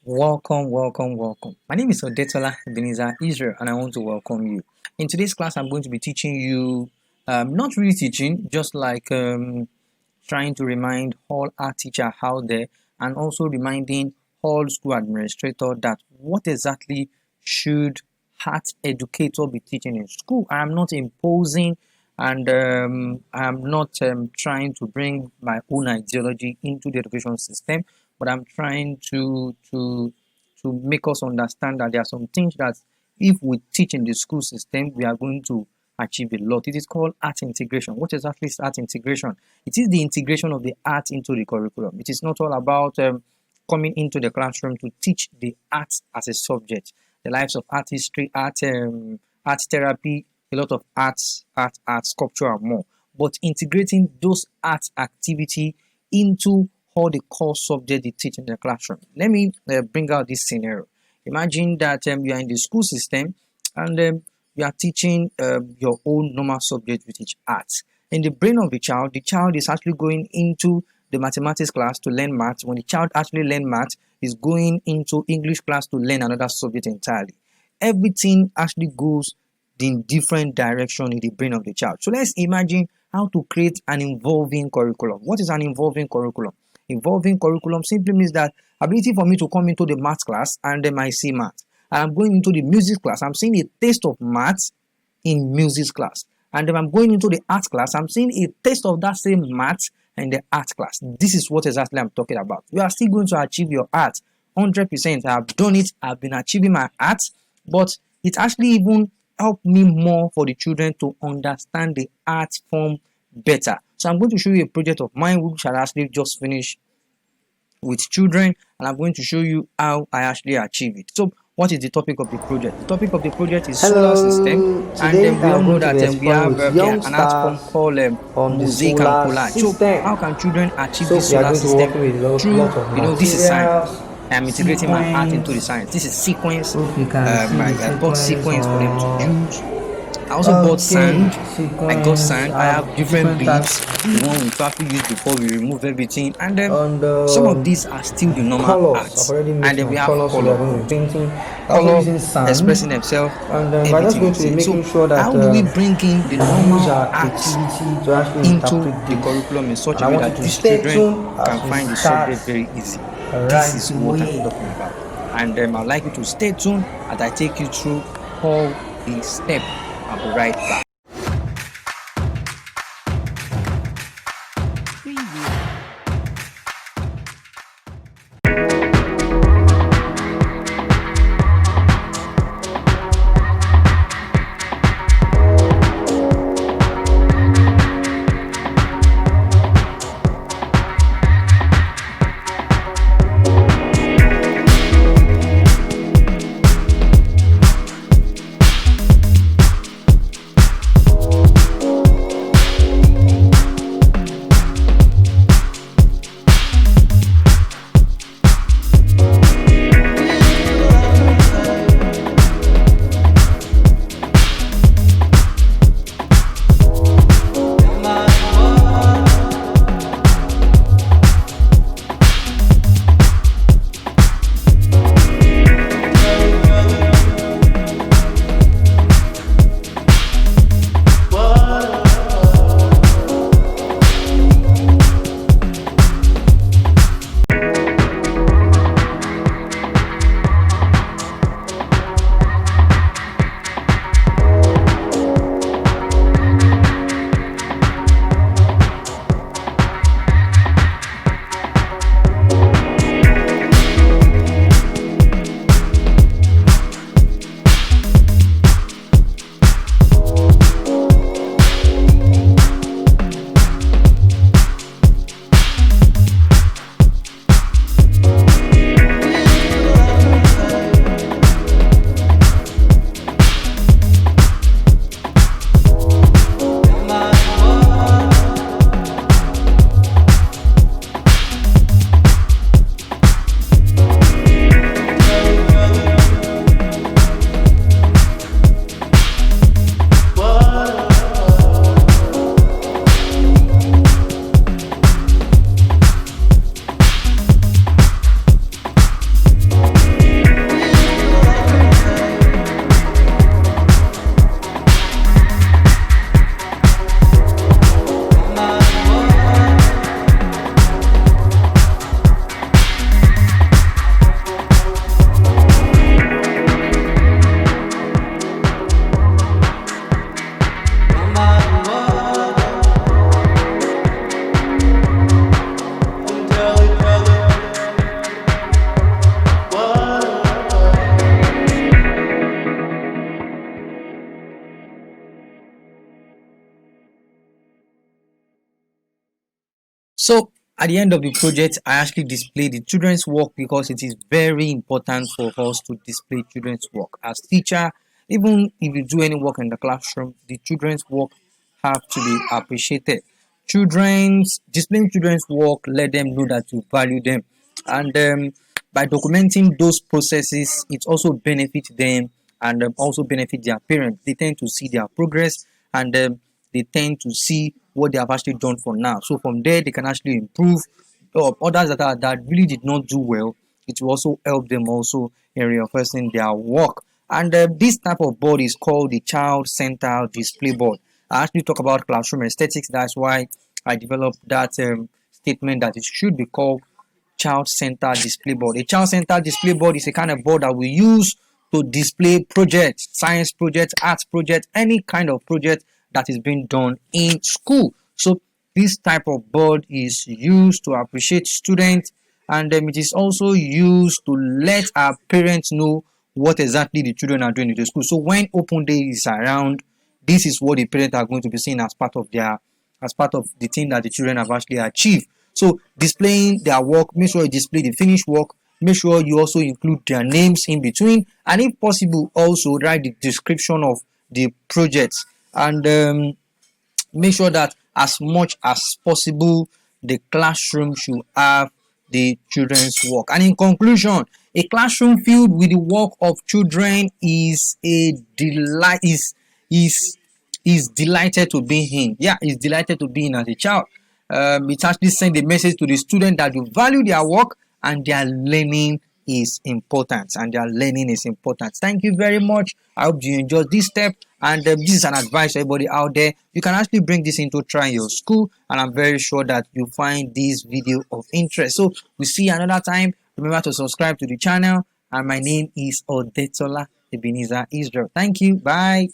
Welcome. My name is ODETOLA Israel, and I want to welcome you. In today's class, I'm going to be teaching you, not really teaching, just like trying to remind all art teacher out there, and also reminding all school administrator that what exactly should art educator be teaching in school. I am not imposing, and I'm not trying to bring my own ideology into the education system, but I'm trying to make us understand that there are some things that if we teach in the school system, we are going to achieve a lot. It is called art integration. What exactly is art integration? It is the integration of the art into the curriculum. It is not all about coming into the classroom to teach the art as a subject. The lives of art history, art therapy, a lot of art, sculpture, and more. But integrating those art activity into all the core subject they teach in the classroom. Let me bring out this scenario. Imagine that you are in the school system and you are teaching your own normal subject, which is art. In the brain of the child is actually going into the mathematics class to learn math. When the child actually learn math, is going into English class to learn another subject entirely. Everything actually goes in different direction in the brain of the child. So let's imagine how to create an involving curriculum. What is an involving curriculum? Involving curriculum simply means that ability for me to come into the math class and then I see math. And I'm going into the music class. I'm seeing a taste of math in music class. And then I'm going into the art class. I'm seeing a taste of that same math in the art class. This is what exactly I'm talking about. You are still going to achieve your art 100%. I've done it. I've been achieving my art. But it actually even helped me more for the children to understand the art form better. So I'm going to show you a project of mine which I actually just finished with children, and I'm going to show you how I actually achieve it. So what is the topic of the project? The topic of the project is solar system, and Today we all know that we have young an art form stars called on the mosaic and solar collage. So system. how can children achieve So this we are solar going to system work with a through, lot of this is science. materials, I'm integrating my art into the sequence. science. This is sequence. Hope you can see the I bought sequence for them to on. use. I also bought sand. I got Sequence. sand. I have different beads. Types The one we probably use before we remove everything. And then and some of these are still the normal colors. arts. I've already And mixed then my we have colors, so we are going to be painting. Also color using sand, expressing themselves. and we're just Everything going is to be it. So making sure that how do we bring in the normal use our arts creativity to actually into interpret the this. curriculum in such And a I way want that you to these stay children tuned as can we find the start subject very easy? This right is what I'm away. talking about. And I'd like you to stay tuned as I take you through all the steps. I'll be right back. So at the end of the project, I actually display the children's work because it is very important for us to display children's work. As teacher, even if you do any work in the classroom, the children's work have to be appreciated. Children's displaying children's work, let them know that you value them, and by documenting those processes, it also benefits them and also benefit their parents. They tend to see their progress and they tend to see what they have actually done for now. So from there, they can actually improve. Others that really did not do well, it will also help them also in reinforcing their work. And this type of board is called the child-centered display board. I actually talk about classroom aesthetics. That's why I developed that statement that it should be called child-centered display board. A child-centered display board is a kind of board that we use to display projects, science projects, arts projects, any kind of project that is being done in school. So this type of board is used to appreciate students, and it is also used to let our parents know what exactly the children are doing in the school. So when open day is around, this is what the parents are going to be seeing as part of the thing that the children have actually achieved. So displaying their work, make sure you display the finished work, make sure you also include their names in between, and if possible also write the description of the projects, and make sure that as much as possible the classroom should have the children's work. And in conclusion, a classroom filled with the work of children is a delight, is delighted to be in. Yeah, is delighted to be in as a child. It actually sends a message to the student that you value their work and their learning is important. Thank you very much. I hope you enjoyed this step, and this is an advice to everybody out there. You can actually bring this into try in your school, and I'm very sure that you find this video of interest. So we'll see you another time. Remember to subscribe to the channel, and my name is ODETOLA Ebenezer Israel. Thank you. Bye.